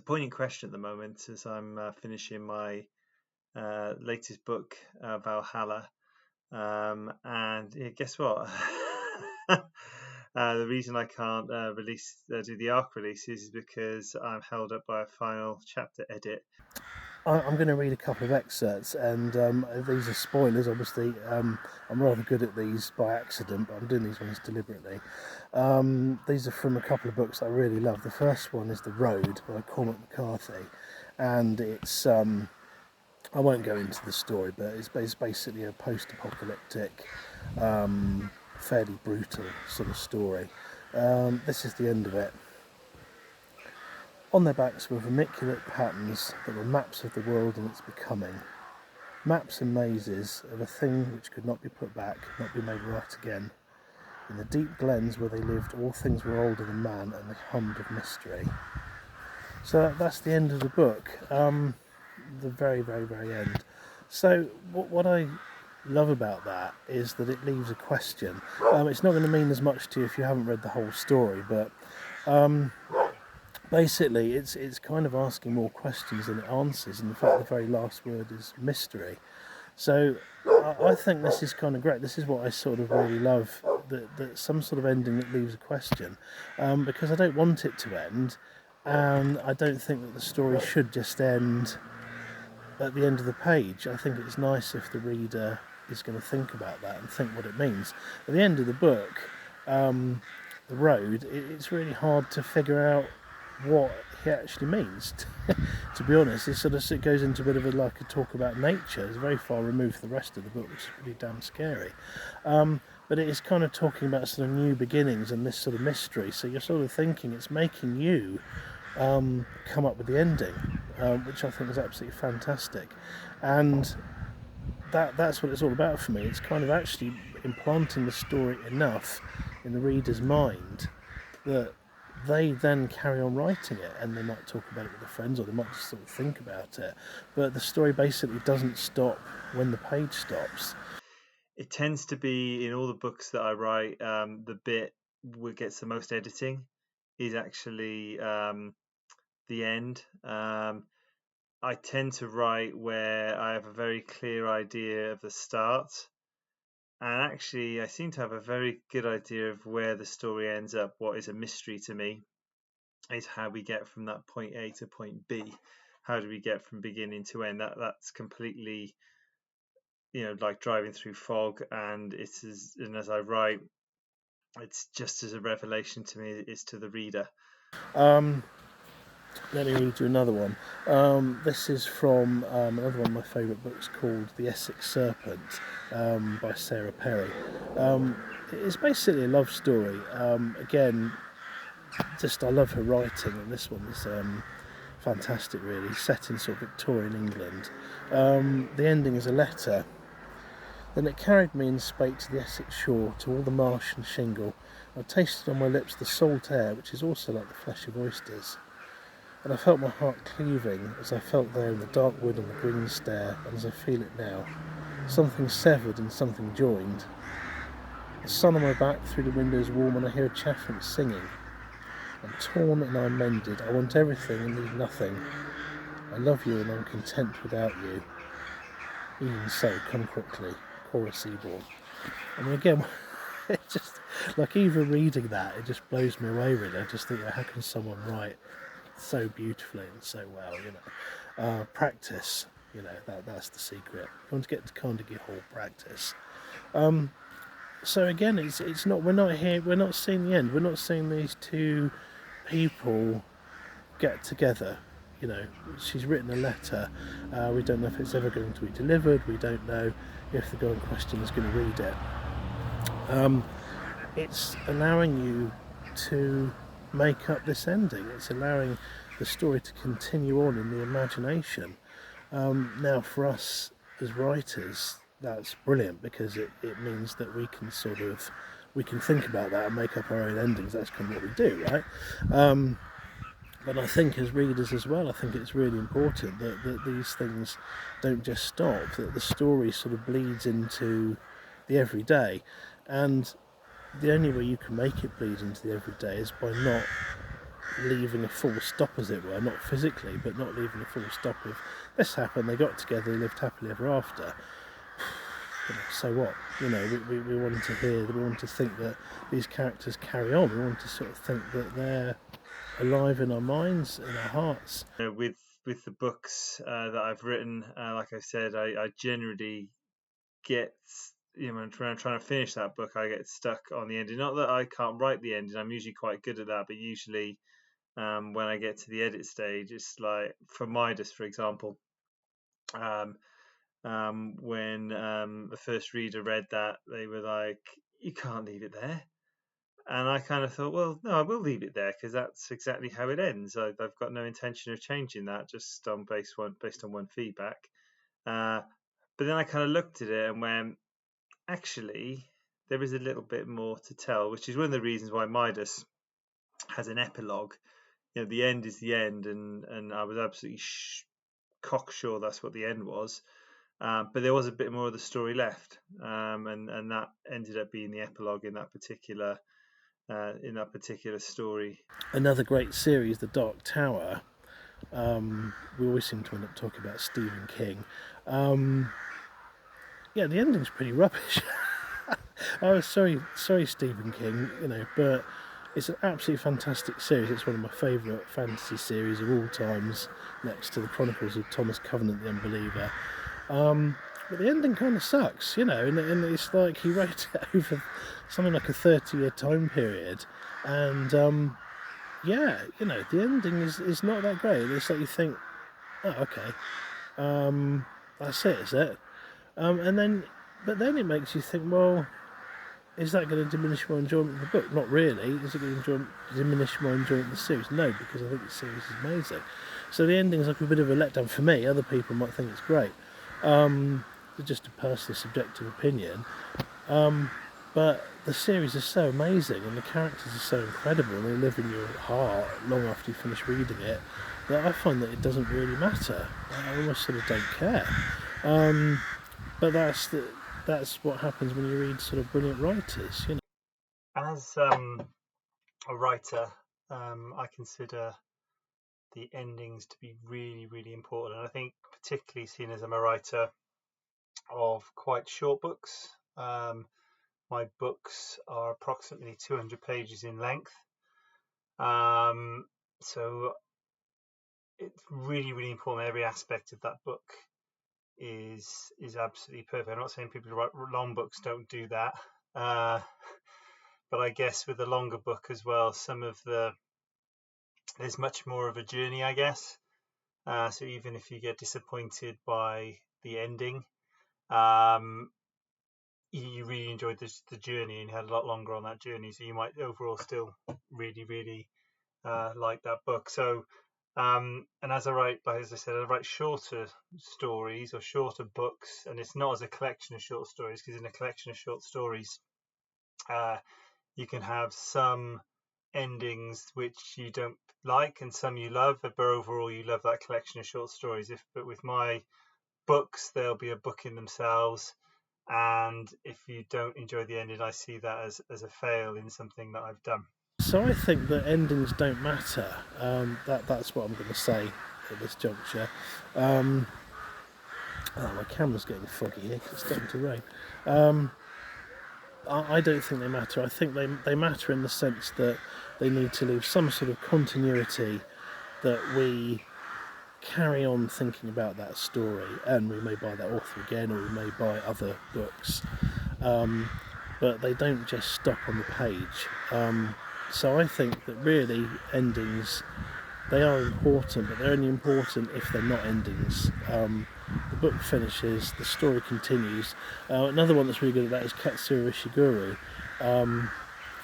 poignant question at the moment as I'm finishing my latest book, Valhalla. And yeah, guess what? The reason I can't do the ARC releases is because I'm held up by a final chapter edit. I'm going to read a couple of excerpts, and these are spoilers. Obviously, I'm rather good at these by accident, but I'm doing these ones deliberately. These are from a couple of books that I really love. The first one is The Road by Cormac McCarthy, and it's I won't go into the story, but it's basically a post-apocalyptic, fairly brutal sort of story. This is the end of it. On their backs were vermiculate patterns that were maps of the world and its becoming. Maps and mazes of a thing which could not be put back, not be made right again. In the deep glens where they lived, all things were older than man, and they hummed of mystery. So that's the end of the book. The very, very, very end. So what I love about that is that it leaves a question. It's not going to mean as much to you if you haven't read the whole story, but basically it's kind of asking more questions than it answers, and in fact the very last word is mystery. So I think this is kind of great. This is what I sort of really love, that some sort of ending that leaves a question, because I don't want it to end, and I don't think that the story should just end at the end of the page. I think it's nice if the reader is going to think about that and think what it means. At the end of the book, The Road, it's really hard to figure out what he actually means. To be honest, it goes into a bit of a talk about nature. It's very far removed from the rest of the book, which is pretty damn scary. But it is kind of talking about sort of new beginnings and this sort of mystery. So you're sort of thinking it's making you come up with the ending, which I think is absolutely fantastic. And that's what it's all about for me. It's kind of actually implanting the story enough in the reader's mind that they then carry on writing it, and they might talk about it with their friends, or they might just sort of think about it. But the story basically doesn't stop when the page stops. It tends to be in all the books that I write, the bit that gets the most editing is actually the end. I tend to write where I have a very clear idea of the start, and actually I seem to have a very good idea of where the story ends up. What is a mystery to me is how we get from that point A to point B. How do we get from beginning to end? That's completely, like driving through fog, and as I write, it's just as a revelation to me as to the reader. Let me read you another one. This is from another one of my favourite books called The Essex Serpent by Sarah Perry. It's basically a love story. Again, I love her writing, and this one is fantastic, really, set in sort of Victorian England. The ending is a letter. Then it carried me and spake to the Essex shore, to all the marsh and shingle. I tasted on my lips the salt air, which is also like the flesh of oysters. And I felt my heart cleaving, as I felt there in the dark wood and the green stair, and as I feel it now. Something severed and something joined. The sun on my back through the windows warm, and I hear a chaffinch singing. I'm torn and I'm mended. I want everything and need nothing. I love you and I'm content without you. Even so, come quickly. Cora Seaborn. I mean, again, it just, even reading that, it just blows me away, really. I just think, how can someone write so beautifully and so well, practice, that's the secret. You want to get to Carnegie Hall, practice. So again, it's not, we're not seeing the end, we're not seeing these two people get together. She's written a letter, we don't know if it's ever going to be delivered, we don't know if the girl in question is going to read it. It's allowing you to make up this ending. It's allowing the story to continue on in the imagination. Now, for us as writers, that's brilliant, because it means that we can think about that and make up our own endings. That's kind of what we do, right? But I think as readers as well, I think it's really important that these things don't just stop, that the story sort of bleeds into the everyday. And the only way you can make it bleed into the everyday is by not leaving a full stop, as it were, not physically, but not leaving a full stop of this happened, they got together, they lived happily ever after. So what? We wanted to hear, we wanted to think that these characters carry on. We wanted to sort of think that they're alive in our minds, in our hearts. With the books that I've written, like I said, I generally get, when I'm trying to finish that book, I get stuck on the ending. Not that I can't write the ending, I'm usually quite good at that, but usually when I get to the edit stage, it's like for Midas, for example, when the first reader read that, they were like, you can't leave it there. And I kind of thought, well, no, I will leave it there because that's exactly how it ends. I've got no intention of changing that, just based on one feedback. But then I kind of looked at it and went, actually, there is a little bit more to tell, which is one of the reasons why Midas has an epilogue. The end is the end, and I was absolutely cocksure that's what the end was. But there was a bit more of the story left, and that ended up being the epilogue in that particular story. Another great series, The Dark Tower. We always seem to end up talking about Stephen King. The ending's pretty rubbish. Oh, sorry, Stephen King. But it's an absolutely fantastic series. It's one of my favourite fantasy series of all times, next to the Chronicles of Thomas Covenant the Unbeliever. But the ending kind of sucks, and it's like he wrote it over something like a 30-year time period, and the ending is not that great. It's like you think, oh, okay, that's it, is it? But then it makes you think, well, is that going to diminish my enjoyment of the book? Not really. Is it going to diminish my enjoyment of the series? No, because I think the series is amazing. So the ending's like a bit of a letdown for me. Other people might think it's great. It's just a personal, subjective opinion. But the series is so amazing, and the characters are so incredible, and they live in your heart long after you finish reading it, that I find that it doesn't really matter. I almost sort of don't care. But that's what happens when you read sort of brilliant writers, As a writer, I consider the endings to be really, really important. And I think particularly seen as I'm a writer of quite short books. My books are approximately 200 pages in length. So it's really, really important. Every aspect of that book is absolutely perfect. I'm not saying people who write long books don't do that. But I guess with a longer book as well, there's much more of a journey, I guess. So even if you get disappointed by the ending, you really enjoyed the journey and had a lot longer on that journey. So you might overall still really, really like that book. So, and as I said, I write shorter stories or shorter books, and it's not as a collection of short stories, because in a collection of short stories, you can have some endings which you don't like and some you love, but overall you love that collection of short stories. But with my books, they'll be a book in themselves, and if you don't enjoy the ending, I see that as a fail in something that I've done. So I think that endings don't matter. That's what I'm going to say at this juncture. My camera's getting foggy here because it's starting to rain. I don't think they matter. I think they matter in the sense that they need to leave some sort of continuity, that we carry on thinking about that story, and we may buy that author again, or we may buy other books, but they don't just stop on the page. So I think that really endings, they are important, but they're only important if they're not endings. The book finishes, the story continues. Another one that's really good at that is Katsura Ishiguro.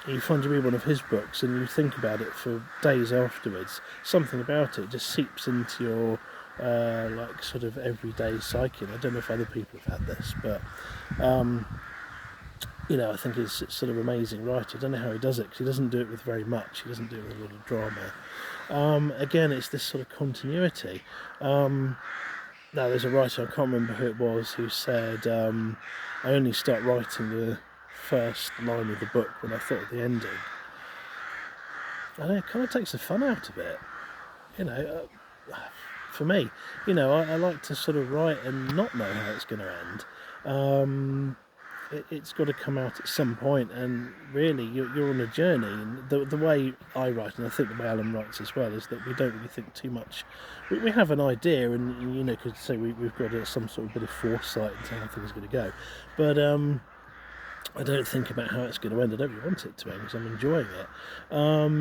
You find you read one of his books and you think about it for days afterwards. Something about it just seeps into your like sort of everyday psyche. I don't know if other people have had this, but I think he's sort of amazing writer. I don't know how he does it, because he doesn't do it with very much. He doesn't do it with a lot of drama. Again, it's this sort of continuity. Now, there's a writer, I can't remember who it was, who said, I only start writing the first line of the book when I thought of the ending. and it kind of takes the fun out of it. You know, for me, I like to sort of write and not know how it's going to end. It's got to come out at some point, and really you're on a journey. And the way I write, and I think the way Alan writes as well, is that we don't really think too much. We have an idea, and could say we've got some sort of bit of foresight into how things are going to go, but I don't think about how it's going to end. I don't really want it to end because I'm enjoying it.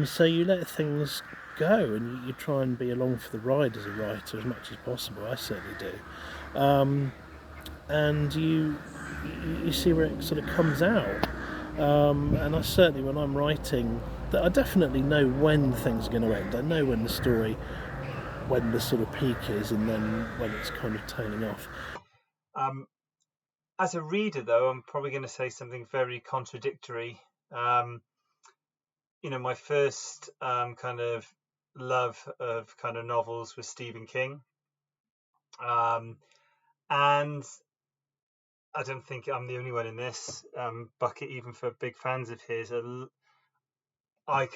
So you let things go, and you try and be along for the ride as a writer as much as possible. I certainly do. And you see where it sort of comes out. And I certainly, when I'm writing, that I definitely know when things are going to end. I know when the story, when the sort of peak is, and then when it's kind of tailing off. As a reader, though, I'm probably going to say something very contradictory. My first kind of love of kind of novels was Stephen King. And I don't think I'm the only one in this bucket, even for big fans of his. I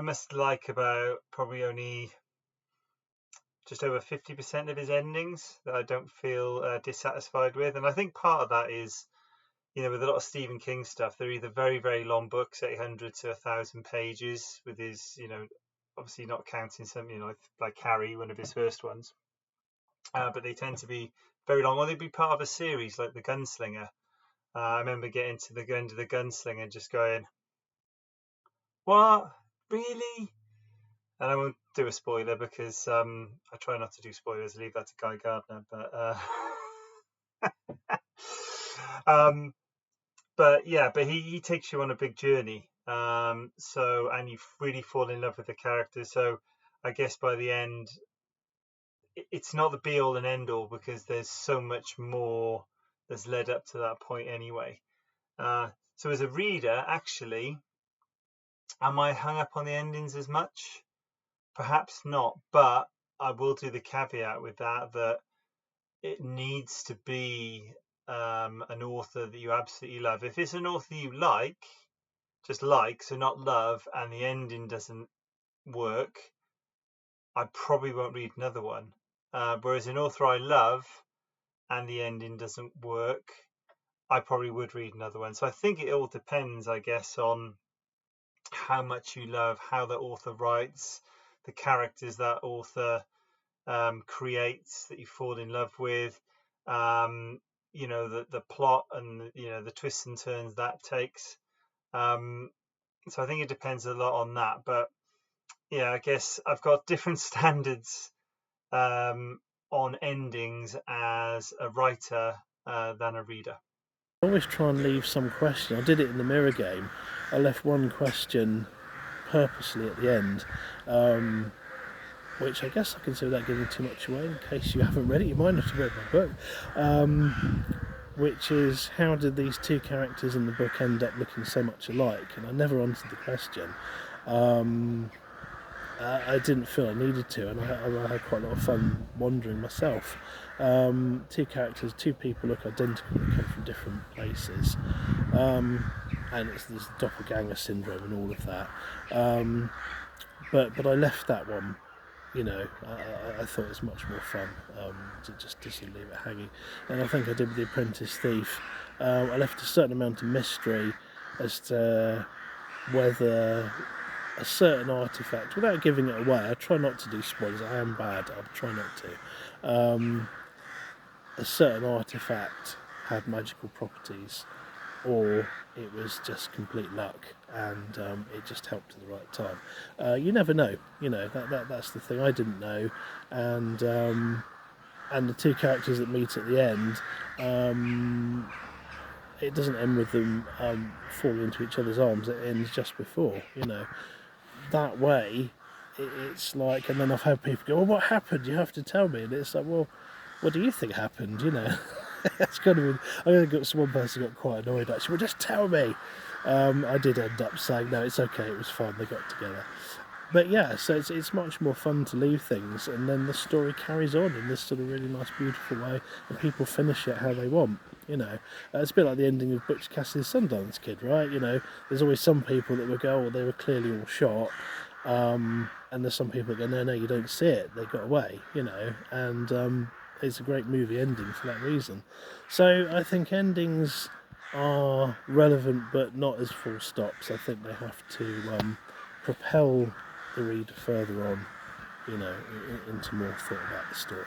must like about probably only just over 50% of his endings that I don't feel dissatisfied with. And I think part of that is, with a lot of Stephen King stuff, they're either very, very long books, 800 to 1,000 pages, with his, obviously not counting something like Carrie, one of his first ones. But they tend to be very long, or they'd be part of a series like The Gunslinger. I remember getting to the end of The Gunslinger and just going, what? Really? And I won't do a spoiler because I try not to do spoilers, leave that to Guy Gardner. But he takes you on a big journey. And you really fall in love with the characters. So I guess by the end, it's not the be all and end all because there's so much more that's led up to that point anyway. So as a reader, actually, am I hung up on the endings as much? Perhaps not, but I will do the caveat with that it needs to be an author that you absolutely love. If it's an author you like, so not love, and the ending doesn't work, I probably won't read another one. Whereas an author I love and the ending doesn't work, I probably would read another one. So I think it all depends, I guess, on how much you love, how the author writes, the characters that author creates that you fall in love with, the plot and the twists and turns that takes. So I think it depends a lot on that. But yeah, I guess I've got different standards on endings as a writer than a reader. I always try and leave some question. I did it in the mirror game. I left one question purposely at the end, which I guess I consider that giving too much away. In case you haven't read it, you might not have read my book. Which is, how did these two characters in the book end up looking so much alike? And I never answered the question. I didn't feel I needed to, and I had quite a lot of fun wandering myself. Two characters, two people look identical, they come from different places, and it's this doppelganger syndrome and all of that. But I left that one. I thought it was much more fun to just leave it hanging. And I think I did with The Apprentice Thief. I left a certain amount of mystery as to whether a certain artifact, without giving it away, I try not to do spoilers, I am bad, I'll try not to, a certain artifact had magical properties, or it was just complete luck and it just helped at the right time. You never know, that's the thing. I didn't know, and the two characters that meet at the end, it doesn't end with them falling into each other's arms, it ends just before, that way. It's like, and then I've had people go, well, what happened? You have to tell me. And it's like, well, what do you think happened? That's kind of, I think one person got quite annoyed actually. Well, just tell me. I did end up saying, no, it's okay, it was fine, they got together. But yeah, so it's much more fun to leave things, and then the story carries on in this sort of really nice, beautiful way, and people finish it how they want. You know, it's a bit like the ending of Butch Cassidy's Sundance Kid, right? You know, there's always some people that will go, "Oh, they were clearly all shot," and there's some people that go, "No, you don't see it. They got away." You know, and it's a great movie ending for that reason. So I think endings are relevant, but not as full stops. I think they have to propel the reader further on, you know, into more thought about the story.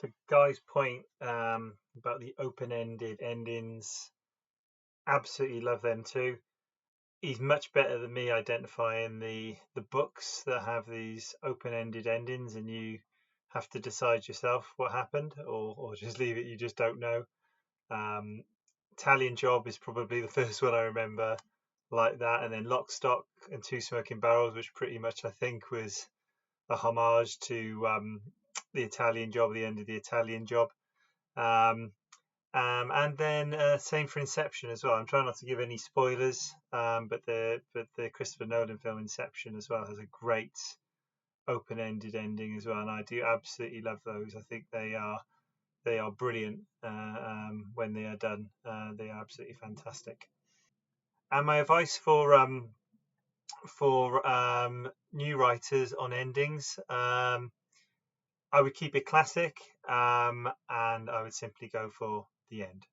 To Guy's point about the open-ended endings, absolutely love them too. He's much better than me identifying the books that have these open-ended endings, and you have to decide yourself what happened, or just leave it. You just don't know. Um, Italian Job is probably the first one I remember like that, and then Lock, Stock, and Two Smoking Barrels, which pretty much I think was a homage to the Italian Job, the end of the Italian Job. Um, and then same for Inception as well. I'm trying not to give any spoilers, but the Christopher Nolan film Inception as well has a great open-ended ending as well, and I do absolutely love those. I think they are brilliant when they are done. They are absolutely fantastic. And my advice for new writers on endings, I would keep it classic, and I would simply go for the end.